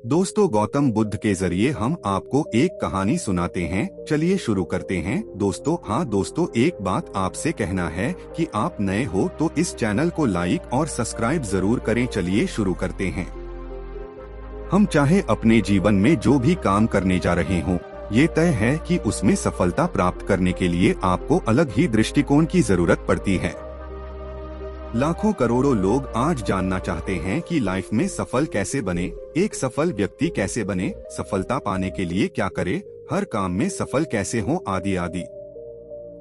दोस्तों, गौतम बुद्ध के जरिए हम आपको एक कहानी सुनाते हैं। चलिए शुरू करते हैं। दोस्तों, एक बात आपसे कहना है कि आप नए हो तो इस चैनल को लाइक और सब्सक्राइब जरूर करें। चलिए शुरू करते हैं। हम चाहे अपने जीवन में जो भी काम करने जा रहे हों, ये तय है कि उसमें सफलता प्राप्त करने के लिए आपको अलग ही दृष्टिकोण की जरूरत पड़ती है। लाखों करोड़ों लोग आज जानना चाहते हैं कि लाइफ में सफल कैसे बने, एक सफल व्यक्ति कैसे बने, सफलता पाने के लिए क्या करे, हर काम में सफल कैसे हो, आदि आदि।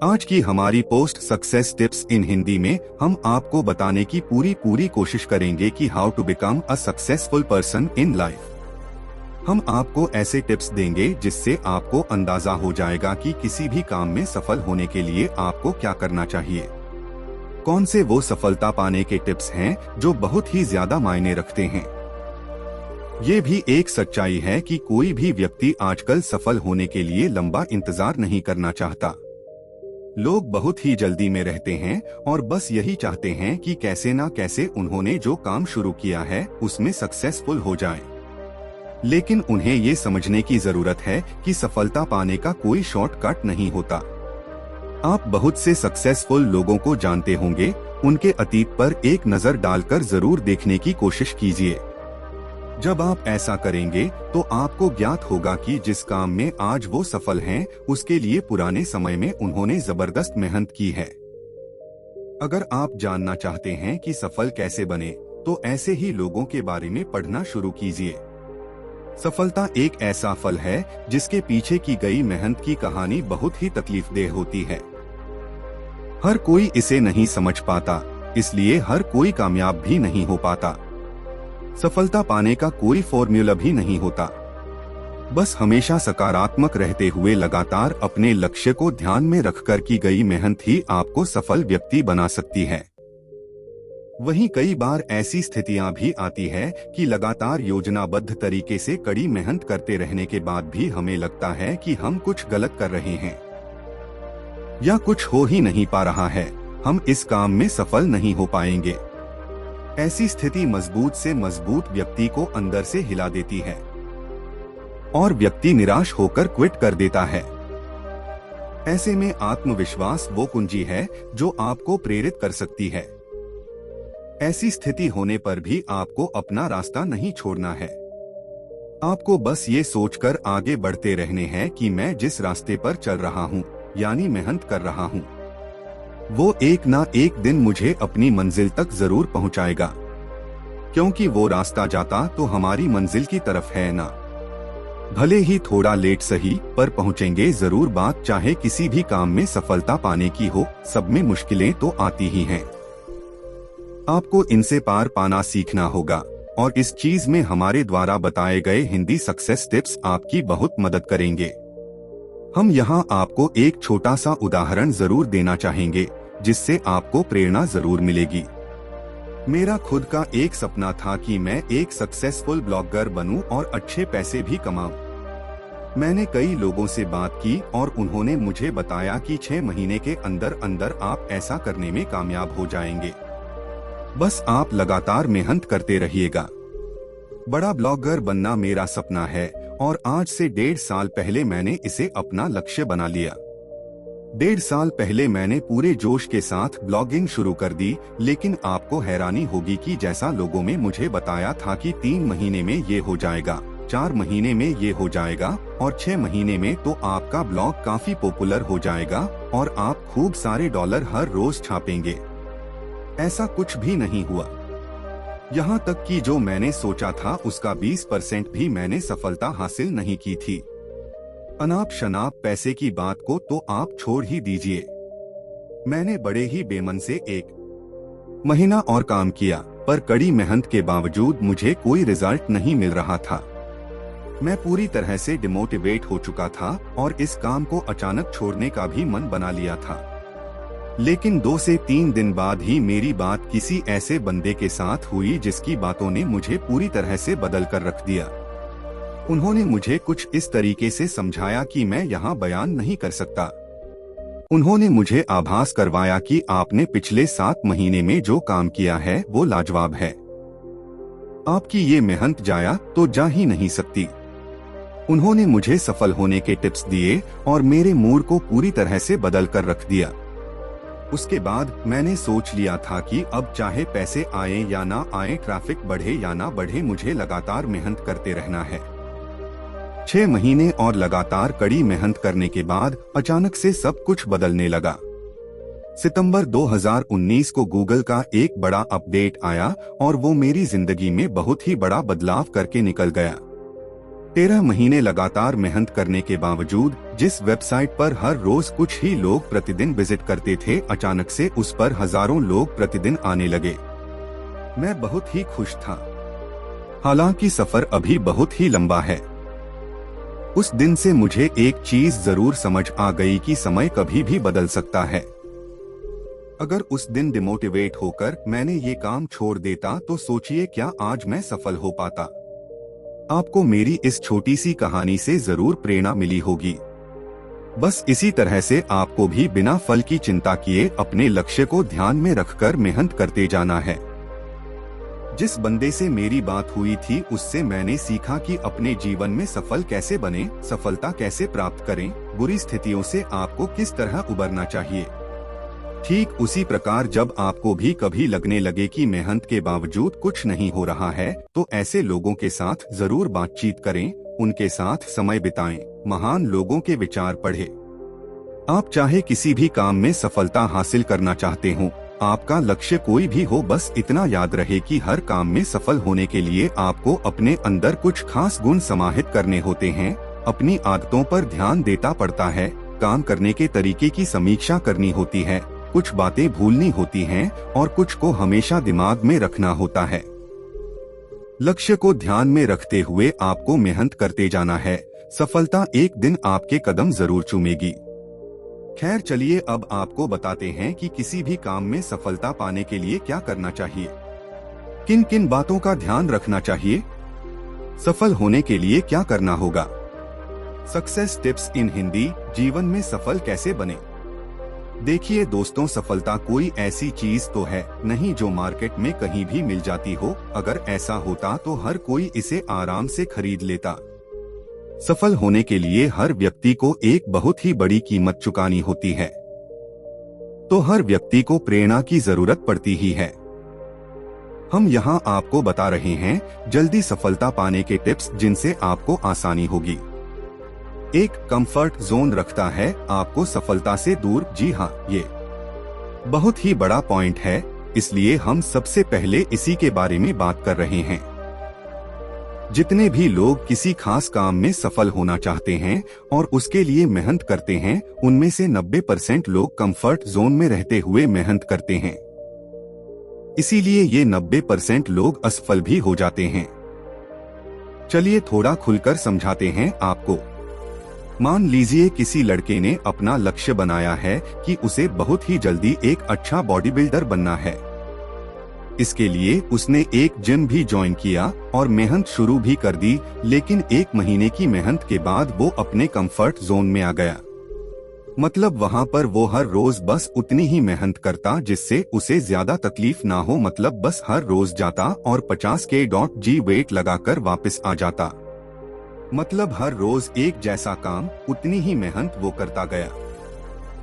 आज की हमारी post success tips in Hindi में हम आपको बताने की पूरी कोशिश करेंगे कि how to become a successful person in life. हम आपको ऐसे टिप्स देंगे जिससे आपको अंदाजा हो जाएगा कि किसी भी काम में सफल होने के लिए आपको क्या करना चाहिए। कौन से वो सफलता पाने के टिप्स हैं जो बहुत ही ज्यादा मायने रखते हैं। ये भी एक सच्चाई है कि कोई भी व्यक्ति आजकल सफल होने के लिए लंबा इंतजार नहीं करना चाहता। लोग बहुत ही जल्दी में रहते हैं और बस यही चाहते हैं कि कैसे ना कैसे उन्होंने जो काम शुरू किया है उसमें सक्सेसफुल हो जाए। लेकिन उन्हें ये समझने की जरूरत है कि सफलता पाने का कोई शॉर्टकट नहीं होता। आप बहुत से सक्सेसफुल लोगों को जानते होंगे, उनके अतीत पर एक नजर डालकर जरूर देखने की कोशिश कीजिए। जब आप ऐसा करेंगे तो आपको ज्ञात होगा कि जिस काम में आज वो सफल हैं, उसके लिए पुराने समय में उन्होंने जबरदस्त मेहनत की है। अगर आप जानना चाहते हैं कि सफल कैसे बने, तो ऐसे ही लोगों के बारे में पढ़ना शुरू कीजिए। सफलता एक ऐसा फल है जिसके पीछे की गई मेहनत की कहानी बहुत ही तकलीफदेह होती है। हर कोई इसे नहीं समझ पाता, इसलिए हर कोई कामयाब भी नहीं हो पाता। सफलता पाने का कोई फॉर्मूला भी नहीं होता। बस हमेशा सकारात्मक रहते हुए लगातार अपने लक्ष्य को ध्यान में रखकर की गई मेहनत ही आपको सफल व्यक्ति बना सकती है। वहीं कई बार ऐसी स्थितियां भी आती है कि लगातार योजनाबद्ध तरीके से कड़ी मेहनत करते रहने के बाद भी हमें लगता है कि हम कुछ गलत कर रहे हैं या कुछ हो ही नहीं पा रहा है, हम इस काम में सफल नहीं हो पाएंगे। ऐसी स्थिति मजबूत से मजबूत व्यक्ति को अंदर से हिला देती है और व्यक्ति निराश होकर क्विट कर देता है। ऐसे में आत्मविश्वास वो कुंजी है जो आपको प्रेरित कर सकती है। ऐसी स्थिति होने पर भी आपको अपना रास्ता नहीं छोड़ना है। आपको बस ये सोचकर आगे बढ़ते रहने हैं कि मैं जिस रास्ते पर चल रहा हूँ, यानी मेहनत कर रहा हूँ, वो एक ना एक दिन मुझे अपनी मंजिल तक जरूर पहुँचाएगा। क्योंकि वो रास्ता जाता तो हमारी मंजिल की तरफ है ना। भले ही थोड़ा लेट सही, पर पहुँचेंगे जरूर। बात चाहे किसी भी काम में सफलता पाने की हो, सब में मुश्किलें तो आती ही हैं। आपको इनसे पार पाना सीखना होगा और इस चीज में हमारे द्वारा बताए गए हिंदी सक्सेस टिप्स आपकी बहुत मदद करेंगे। हम यहाँ आपको एक छोटा सा उदाहरण जरूर देना चाहेंगे जिससे आपको प्रेरणा जरूर मिलेगी। मेरा खुद का एक सपना था कि मैं एक सक्सेसफुल ब्लॉगर बनूं और अच्छे पैसे भी कमाऊं। मैंने कई लोगों से बात की और उन्होंने मुझे बताया कि 6 महीने के अंदर अंदर आप ऐसा करने में कामयाब हो जाएंगे। बस आप लगातार मेहनत करते रहिएगा। बड़ा ब्लॉगर बनना मेरा सपना है और आज से 1.5 साल पहले मैंने इसे अपना लक्ष्य बना लिया। 1.5 साल पहले मैंने पूरे जोश के साथ ब्लॉगिंग शुरू कर दी, लेकिन आपको हैरानी होगी कि जैसा लोगों में मुझे बताया था कि 3 महीने में ये हो जाएगा, 4 महीने में ये हो जाएगा और 6 महीने में तो आपका ब्लॉग काफी पॉपुलर हो जाएगा और आप खूब सारे डॉलर हर रोज छापेंगे, ऐसा कुछ भी नहीं हुआ। यहाँ तक कि जो मैंने सोचा था उसका 20% भी मैंने सफलता हासिल नहीं की थी। अनाप शनाप पैसे की बात को तो आप छोड़ ही दीजिए। मैंने बड़े ही बेमन से 1 महीना और काम किया, पर कड़ी मेहनत के बावजूद मुझे कोई रिजल्ट नहीं मिल रहा था। मैं पूरी तरह से डिमोटिवेट हो चुका था और इस काम को अचानक छोड़ने का भी मन बना लिया था। लेकिन 2 से 3 दिन बाद ही मेरी बात किसी ऐसे बंदे के साथ हुई जिसकी बातों ने मुझे पूरी तरह से बदल कर रख दिया। उन्होंने मुझे कुछ इस तरीके से समझाया कि मैं यहाँ बयान नहीं कर सकता। उन्होंने मुझे आभास करवाया कि आपने पिछले 7 महीने में जो काम किया है वो लाजवाब है। आपकी ये मेहनत जाया तो जा ही नहीं सकती। उन्होंने मुझे सफल होने के टिप्स दिए और मेरे मूड को पूरी तरह से बदल कर रख दिया। उसके बाद मैंने सोच लिया था कि अब चाहे पैसे आए या ना आए, ट्रैफिक बढ़े या ना बढ़े, मुझे लगातार मेहनत करते रहना है। 6 महीने और लगातार कड़ी मेहनत करने के बाद अचानक से सब कुछ बदलने लगा। सितंबर 2019 को गूगल का एक बड़ा अपडेट आया और वो मेरी जिंदगी में बहुत ही बड़ा बदलाव करके निकल गया। 13 महीने लगातार मेहनत करने के बावजूद जिस वेबसाइट पर हर रोज कुछ ही लोग प्रतिदिन विजिट करते थे, अचानक से उस पर हजारों लोग प्रतिदिन आने लगे। मैं बहुत ही खुश था। हालांकि सफर अभी बहुत ही लंबा है। उस दिन से मुझे एक चीज जरूर समझ आ गई कि समय कभी भी बदल सकता है। अगर उस दिन डिमोटिवेट होकर मैंने ये काम छोड़ देता तो सोचिए क्या आज मैं सफल हो पाता। आपको मेरी इस छोटी सी कहानी से जरूर प्रेरणा मिली होगी। बस इसी तरह से आपको भी बिना फल की चिंता किए अपने लक्ष्य को ध्यान में रखकर मेहनत करते जाना है। जिस बंदे से मेरी बात हुई थी उससे मैंने सीखा कि अपने जीवन में सफल कैसे बने, सफलता कैसे प्राप्त करें, बुरी स्थितियों से आपको किस तरह उबरना चाहिए। ठीक उसी प्रकार जब आपको भी कभी लगने लगे कि मेहनत के बावजूद कुछ नहीं हो रहा है, तो ऐसे लोगों के साथ जरूर बातचीत करें, उनके साथ समय बिताएं, महान लोगों के विचार पढ़ें। आप चाहे किसी भी काम में सफलता हासिल करना चाहते हो, आपका लक्ष्य कोई भी हो, बस इतना याद रहे कि हर काम में सफल होने के लिए आपको अपने अंदर कुछ खास गुण समाहित करने होते हैं। अपनी आदतों पर ध्यान देता पड़ता है, काम करने के तरीके की समीक्षा करनी होती है, कुछ बातें भूलनी होती हैं और कुछ को हमेशा दिमाग में रखना होता है। लक्ष्य को ध्यान में रखते हुए आपको मेहनत करते जाना है। सफलता एक दिन आपके कदम जरूर चूमेगी। खैर चलिए अब आपको बताते हैं कि किसी भी काम में सफलता पाने के लिए क्या करना चाहिए, किन किन बातों का ध्यान रखना चाहिए, सफल होने के लिए क्या करना होगा। सक्सेस टिप्स इन हिंदी, जीवन में सफल कैसे बने। देखिए दोस्तों, सफलता कोई ऐसी चीज तो है नहीं जो मार्केट में कहीं भी मिल जाती हो। अगर ऐसा होता तो हर कोई इसे आराम से खरीद लेता। सफल होने के लिए हर व्यक्ति को एक बहुत ही बड़ी कीमत चुकानी होती है। तो हर व्यक्ति को प्रेरणा की जरूरत पड़ती ही है। हम यहाँ आपको बता रहे हैं जल्दी सफलता पाने के टिप्स जिनसे आपको आसानी होगी। एक कंफर्ट जोन रखता है आपको सफलता से दूर। जी हाँ, ये बहुत ही बड़ा पॉइंट है, इसलिए हम सबसे पहले इसी के बारे में बात कर रहे हैं। जितने भी लोग किसी खास काम में सफल होना चाहते हैं और उसके लिए मेहनत करते हैं, उनमें से 90% लोग कंफर्ट जोन में रहते हुए मेहनत करते हैं। इसीलिए ये 90% लोग असफल भी हो जाते हैं। चलिए थोड़ा खुलकर समझाते हैं आपको। मान लीजिए किसी लड़के ने अपना लक्ष्य बनाया है कि उसे बहुत ही जल्दी एक अच्छा बॉडी बिल्डर बनना है। इसके लिए उसने एक जिम भी ज्वाइन किया और मेहनत शुरू भी कर दी, लेकिन 1 महीने की मेहनत के बाद वो अपने कंफर्ट जोन में आ गया। मतलब वहाँ पर वो हर रोज बस उतनी ही मेहनत करता जिससे उसे ज्यादा तकलीफ ना हो। मतलब बस हर रोज जाता और 50 kg वेट लगाकर वापस आ जाता। मतलब हर रोज एक जैसा काम, उतनी ही मेहनत वो करता गया,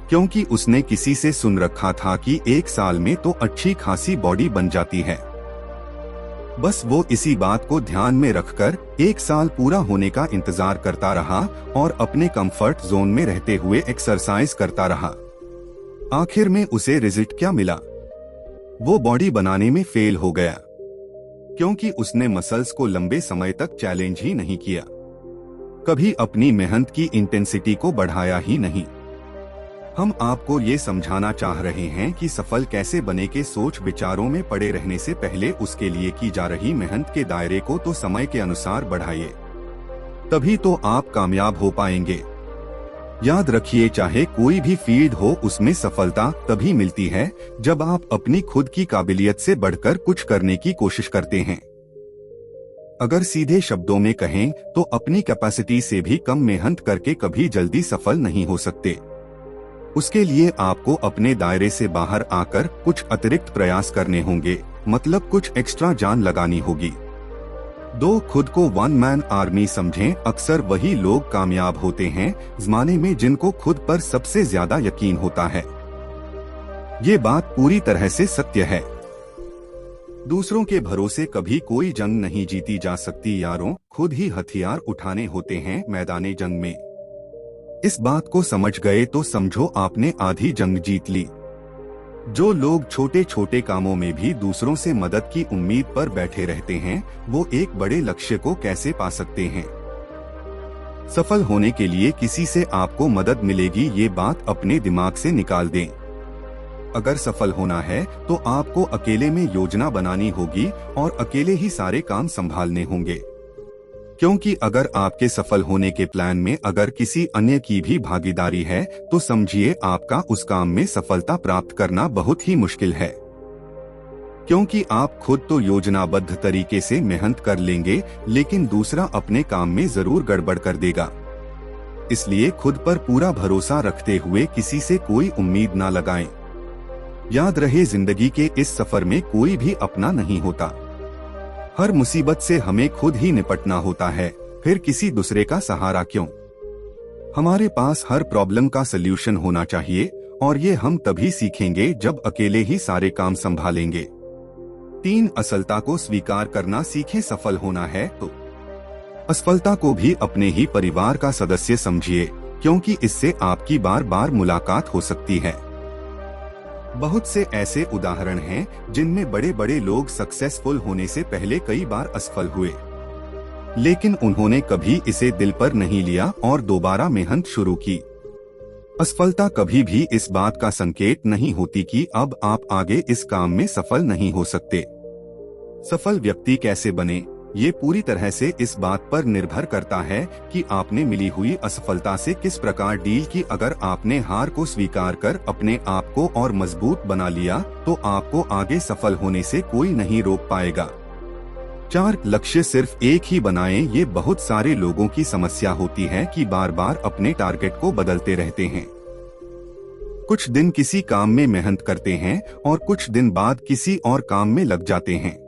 क्योंकि उसने किसी से सुन रखा था कि 1 साल में तो अच्छी खासी बॉडी बन जाती है। बस वो इसी बात को ध्यान में रखकर 1 साल पूरा होने का इंतजार करता रहा और अपने कंफर्ट जोन में रहते हुए एक्सरसाइज करता रहा। आखिर में उसे रिजल्ट क्या मिला? वो बॉडी बनाने में फेल हो गया, क्योंकि उसने मसल्स को लंबे समय तक चैलेंज ही नहीं किया, कभी अपनी मेहनत की इंटेंसिटी को बढ़ाया ही नहीं। हम आपको ये समझाना चाह रहे हैं कि सफल कैसे बने के सोच विचारों में पड़े रहने से पहले उसके लिए की जा रही मेहनत के दायरे को तो समय के अनुसार बढ़ाइए, तभी तो आप कामयाब हो पाएंगे। याद रखिए, चाहे कोई भी फील्ड हो, उसमें सफलता तभी मिलती है जब आप अपनी खुद की काबिलियत से बढ़कर कुछ करने की कोशिश करते हैं। अगर सीधे शब्दों में कहें तो अपनी कैपेसिटी से भी कम मेहनत करके कभी जल्दी सफल नहीं हो सकते। उसके लिए आपको अपने दायरे से बाहर आकर कुछ अतिरिक्त प्रयास करने होंगे, मतलब कुछ एक्स्ट्रा जान लगानी होगी। 2. खुद को वन मैन आर्मी समझें। अक्सर वही लोग कामयाब होते हैं ज़माने में जिनको खुद पर सबसे ज्यादा यकीन होता है। ये बात पूरी तरह से सत्य है। दूसरों के भरोसे कभी कोई जंग नहीं जीती जा सकती यारों, खुद ही हथियार उठाने होते हैं मैदाने जंग में। इस बात को समझ गए तो समझो आपने आधी जंग जीत ली। जो लोग छोटे छोटे कामों में भी दूसरों से मदद की उम्मीद पर बैठे रहते हैं, वो एक बड़े लक्ष्य को कैसे पा सकते हैं। सफल होने के लिए किसी से आपको मदद मिलेगी, ये बात अपने दिमाग से निकाल दें। अगर सफल होना है तो आपको अकेले में योजना बनानी होगी और अकेले ही सारे काम संभालने होंगे। क्योंकि अगर आपके सफल होने के प्लान में अगर किसी अन्य की भी भागीदारी है तो समझिए आपका उस काम में सफलता प्राप्त करना बहुत ही मुश्किल है। क्योंकि आप खुद तो योजनाबद्ध तरीके से मेहनत कर लेंगे, लेकिन दूसरा अपने काम में जरूर गड़बड़ कर देगा। इसलिए खुद पर पूरा भरोसा रखते हुए किसी से कोई उम्मीद ना लगाएं। याद रहे, जिंदगी के इस सफर में कोई भी अपना नहीं होता। हर मुसीबत से हमें खुद ही निपटना होता है, फिर किसी दूसरे का सहारा क्यों। हमारे पास हर प्रॉब्लम का सल्यूशन होना चाहिए और ये हम तभी सीखेंगे जब अकेले ही सारे काम संभालेंगे। 3. असफलता को स्वीकार करना सीखें। सफल होना है तो असफलता को भी अपने ही परिवार का सदस्य समझिए, क्योंकि इससे आपकी बार बार मुलाकात हो सकती है। बहुत से ऐसे उदाहरण हैं जिनमें बड़े बड़े लोग सक्सेसफुल होने से पहले कई बार असफल हुए, लेकिन उन्होंने कभी इसे दिल पर नहीं लिया और दोबारा मेहनत शुरू की। असफलता कभी भी इस बात का संकेत नहीं होती कि अब आप आगे इस काम में सफल नहीं हो सकते। सफल व्यक्ति कैसे बने, ये पूरी तरह से इस बात पर निर्भर करता है कि आपने मिली हुई असफलता से किस प्रकार डील की। अगर आपने हार को स्वीकार कर अपने आप को और मजबूत बना लिया तो आपको आगे सफल होने से कोई नहीं रोक पाएगा। 4. लक्ष्य सिर्फ एक ही बनाएं। ये बहुत सारे लोगों की समस्या होती है कि बार बार अपने टारगेट को बदलते रहते हैं। कुछ दिन किसी काम में मेहनत करते हैं और कुछ दिन बाद किसी और काम में लग जाते हैं।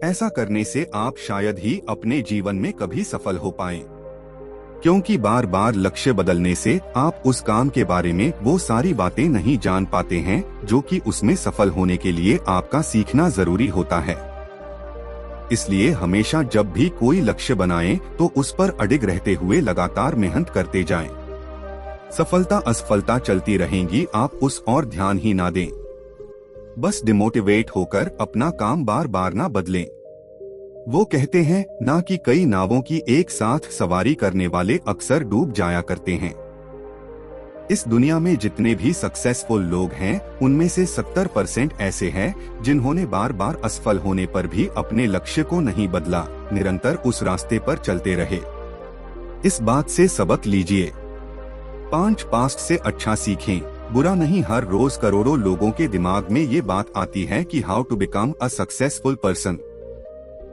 ऐसा करने से आप शायद ही अपने जीवन में कभी सफल हो पाएं, क्योंकि बार बार लक्ष्य बदलने से आप उस काम के बारे में वो सारी बातें नहीं जान पाते हैं जो कि उसमें सफल होने के लिए आपका सीखना जरूरी होता है। इसलिए हमेशा जब भी कोई लक्ष्य बनाएं तो उस पर अडिग रहते हुए लगातार मेहनत करते जाएं। सफलता असफलता चलती रहेंगी, आप उस और ध्यान ही ना दें। बस डिमोटिवेट होकर अपना काम बार बार ना बदलें। वो कहते हैं ना कि कई नावों की एक साथ सवारी करने वाले अक्सर डूब जाया करते हैं। इस दुनिया में जितने भी सक्सेसफुल लोग हैं उनमें से 70% ऐसे हैं जिन्होंने बार बार असफल होने पर भी अपने लक्ष्य को नहीं बदला, निरंतर उस रास्ते पर चलते रहे। इस बात से सबक लीजिए। 5. पास्ट से अच्छा सीखें, बुरा नहीं। हर रोज करोड़ों लोगों के दिमाग में ये बात आती है कि how to become a successful person,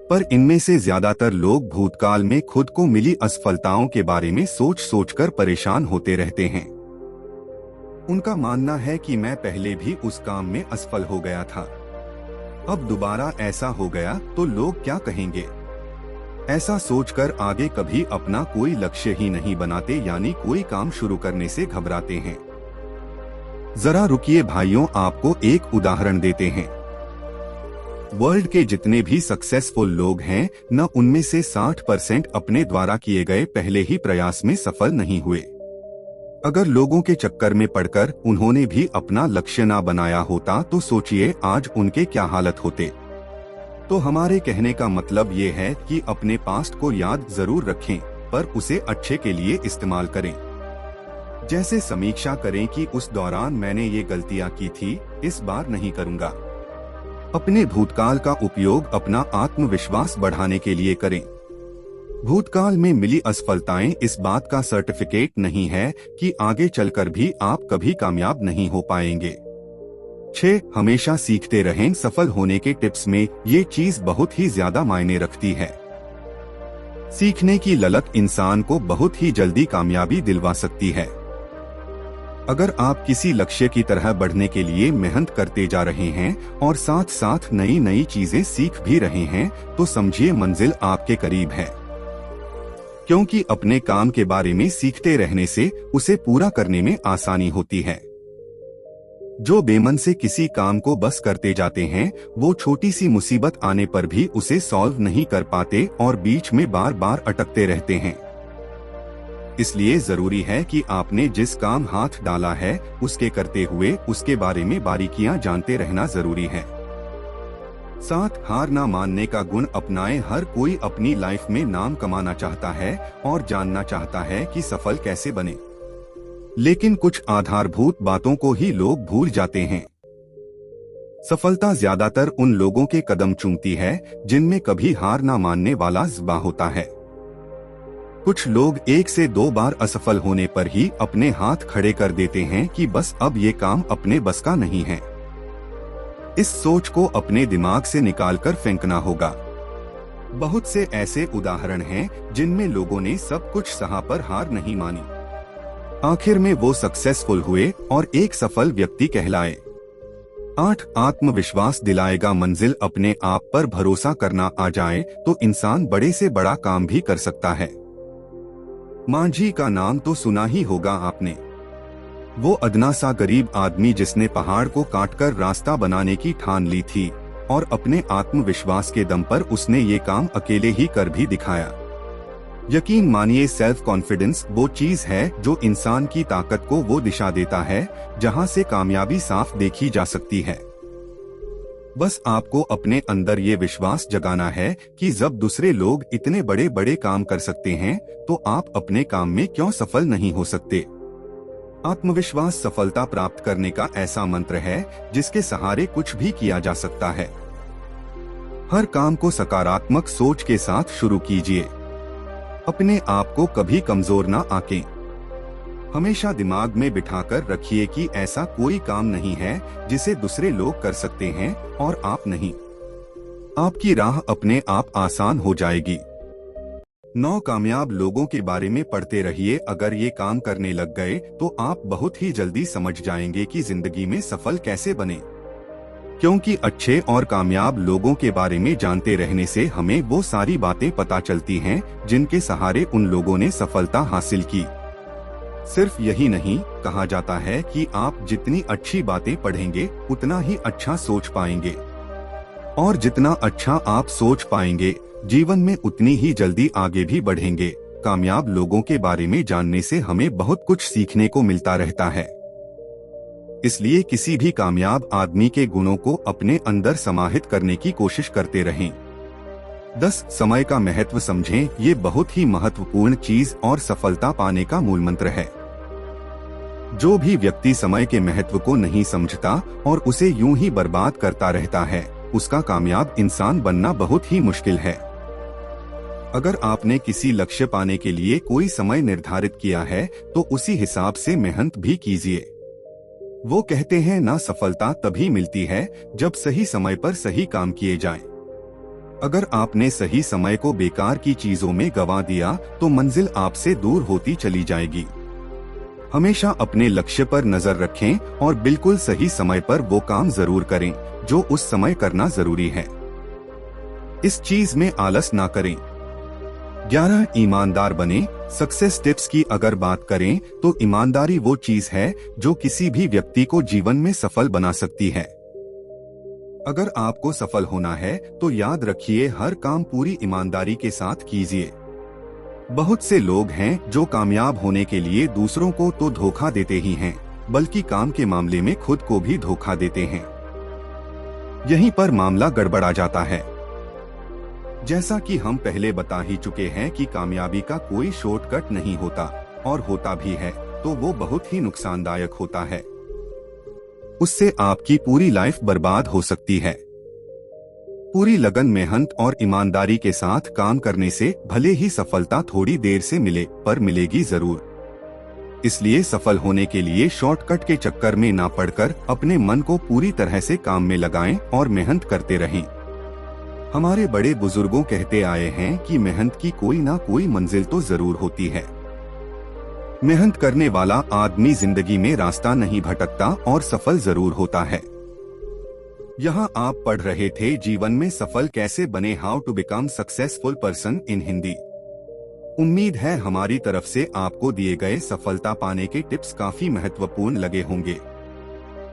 पर इनमें से ज्यादातर लोग भूतकाल में खुद को मिली असफलताओं के बारे में सोच सोचकर परेशान होते रहते हैं। उनका मानना है कि मैं पहले भी उस काम में असफल हो गया था, अब दोबारा ऐसा हो गया तो लोग क्या कहेंगे। ऐसा सोचकर आगे कभी अपना कोई लक्ष्य ही नहीं बनाते, यानी कोई काम शुरू करने से घबराते हैं। जरा रुकिए भाइयों, आपको एक उदाहरण देते हैं। वर्ल्ड के जितने भी सक्सेसफुल लोग हैं न उनमें से 60% अपने द्वारा किए गए पहले ही प्रयास में सफल नहीं हुए। अगर लोगों के चक्कर में पड़कर उन्होंने भी अपना लक्ष्य ना बनाया होता तो सोचिए आज उनके क्या हालत होते। तो हमारे कहने का मतलब ये है कि अपने पास्ट को याद जरूर रखें, पर उसे अच्छे के लिए इस्तेमाल करें। जैसे समीक्षा करें कि उस दौरान मैंने ये गलतियां की थी, इस बार नहीं करूंगा। अपने भूतकाल का उपयोग अपना आत्मविश्वास बढ़ाने के लिए करें। भूतकाल में मिली असफलताएं इस बात का सर्टिफिकेट नहीं है कि आगे चलकर भी आप कभी कामयाब नहीं हो पाएंगे। 6. हमेशा सीखते रहें। सफल होने के टिप्स में ये चीज बहुत ही ज्यादा मायने रखती है। सीखने की ललक इंसान को बहुत ही जल्दी कामयाबी दिलवा सकती है। अगर आप किसी लक्ष्य की तरह बढ़ने के लिए मेहनत करते जा रहे हैं और साथ साथ नई नई चीजें सीख भी रहे हैं, तो समझिए मंजिल आपके करीब है। क्योंकि अपने काम के बारे में सीखते रहने से उसे पूरा करने में आसानी होती है। जो बेमन से किसी काम को बस करते जाते हैं, वो छोटी सी मुसीबत आने पर भी उसे सॉल्व नहीं कर पाते और बीच में बार बार अटकते रहते हैं। इसलिए जरूरी है कि आपने जिस काम हाथ डाला है उसके करते हुए उसके बारे में बारीकियां जानते रहना जरूरी है। साथ हार ना मानने का गुण अपनाएं। हर कोई अपनी लाइफ में नाम कमाना चाहता है और जानना चाहता है कि सफल कैसे बने, लेकिन कुछ आधारभूत बातों को ही लोग भूल जाते हैं। सफलता ज्यादातर उन लोगों के कदम चूमती है जिनमें कभी हार ना मानने वाला जज्बा होता है। कुछ लोग 1 से 2 बार असफल होने पर ही अपने हाथ खड़े कर देते हैं कि बस अब ये काम अपने बस का नहीं है। इस सोच को अपने दिमाग से निकालकर फेंकना होगा। बहुत से ऐसे उदाहरण हैं जिनमें लोगों ने सब कुछ सहा पर हार नहीं मानी। आखिर में वो सक्सेसफुल हुए और एक सफल व्यक्ति कहलाए। 8 आत्मविश्वास दिलाएगा। मंजिल अपने आप पर भरोसा करना आ जाए तो इंसान बड़े से बड़ा काम भी कर सकता है। मांझी का नाम तो सुना ही होगा आपने। वो अदना सा गरीब आदमी जिसने पहाड़ को काटकर रास्ता बनाने की ठान ली थी और अपने आत्मविश्वास के दम पर उसने ये काम अकेले ही कर भी दिखाया। यकीन मानिए, सेल्फ कॉन्फिडेंस वो चीज है जो इंसान की ताकत को वो दिशा देता है जहां से कामयाबी साफ देखी जा सकती है। बस आपको अपने अंदर ये विश्वास जगाना है कि जब दूसरे लोग इतने बड़े बड़े काम कर सकते हैं तो आप अपने काम में क्यों सफल नहीं हो सकते। आत्मविश्वास सफलता प्राप्त करने का ऐसा मंत्र है जिसके सहारे कुछ भी किया जा सकता है। हर काम को सकारात्मक सोच के साथ शुरू कीजिए। अपने आप को कभी कमजोर ना आंकें। हमेशा दिमाग में बिठाकर रखिए कि ऐसा कोई काम नहीं है जिसे दूसरे लोग कर सकते हैं और आप नहीं। आपकी राह अपने आप आसान हो जाएगी। 9 कामयाब लोगों के बारे में पढ़ते रहिए। अगर ये काम करने लग गए तो आप बहुत ही जल्दी समझ जाएंगे कि जिंदगी में सफल कैसे बने। क्योंकि अच्छे और कामयाब लोगों के बारे में जानते रहने से हमें वो सारी बातें पता चलती हैं जिनके सहारे उन लोगों ने सफलता हासिल की। सिर्फ यही नहीं, कहा जाता है कि आप जितनी अच्छी बातें पढ़ेंगे उतना ही अच्छा सोच पाएंगे, और जितना अच्छा आप सोच पाएंगे जीवन में उतनी ही जल्दी आगे भी बढ़ेंगे। कामयाब लोगों के बारे में जानने से हमें बहुत कुछ सीखने को मिलता रहता है। इसलिए किसी भी कामयाब आदमी के गुणों को अपने अंदर समाहित करने की कोशिश करते रहें। 10 समय का महत्व समझें। ये बहुत ही महत्वपूर्ण चीज और सफलता पाने का मूल मंत्र है। जो भी व्यक्ति समय के महत्व को नहीं समझता और उसे यूं ही बर्बाद करता रहता है, उसका कामयाब इंसान बनना बहुत ही मुश्किल है। अगर आपने किसी लक्ष्य पाने के लिए कोई समय निर्धारित किया है तो उसी हिसाब से मेहनत भी कीजिए। वो कहते हैं ना, सफलता तभी मिलती है जब सही समय पर सही काम किए जाएं। अगर आपने सही समय को बेकार की चीजों में गंवा दिया तो मंजिल आपसे दूर होती चली जाएगी। हमेशा अपने लक्ष्य पर नजर रखें और बिल्कुल सही समय पर वो काम जरूर करें जो उस समय करना जरूरी है। इस चीज में आलस ना करें। 11 ईमानदार बने। सक्सेस टिप्स की अगर बात करें तो ईमानदारी वो चीज है जो किसी भी व्यक्ति को जीवन में सफल बना सकती है। अगर आपको सफल होना है तो याद रखिए, हर काम पूरी ईमानदारी के साथ कीजिए। बहुत से लोग हैं जो कामयाब होने के लिए दूसरों को तो धोखा देते ही हैं, बल्कि काम के मामले में खुद को भी धोखा देते हैं। यहीं पर मामला गड़बड़ा जाता है। जैसा कि हम पहले बता ही चुके हैं कि कामयाबी का कोई शॉर्टकट नहीं होता, और होता भी है तो वो बहुत ही नुकसानदायक होता है। उससे आपकी पूरी लाइफ बर्बाद हो सकती है। पूरी लगन, मेहनत और ईमानदारी के साथ काम करने से भले ही सफलता थोड़ी देर से मिले, पर मिलेगी जरूर। इसलिए सफल होने के लिए शॉर्टकट के चक्कर में ना पड़कर अपने मन को पूरी तरह से काम में लगाएं और मेहनत करते रहें। हमारे बड़े बुजुर्गों कहते आए हैं कि मेहनत की कोई ना कोई मंजिल तो जरूर होती है। मेहनत करने वाला आदमी जिंदगी में रास्ता नहीं भटकता और सफल जरूर होता है। यहाँ आप पढ़ रहे थे जीवन में सफल कैसे बने, how to become successful person in Hindi. उम्मीद है हमारी तरफ से आपको दिए गए सफलता पाने के टिप्स काफी महत्वपूर्ण लगे होंगे।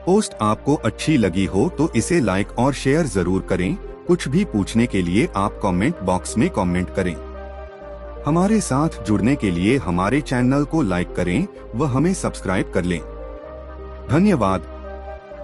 पोस्ट आपको अच्छी लगी हो तो इसे लाइक और शेयर जरूर करें। कुछ भी पूछने के लिए आप कमेंट बॉक्स में कमेंट करें। हमारे साथ जुड़ने के लिए हमारे चैनल को लाइक करें व हमें सब्सक्राइब कर लें। धन्यवाद।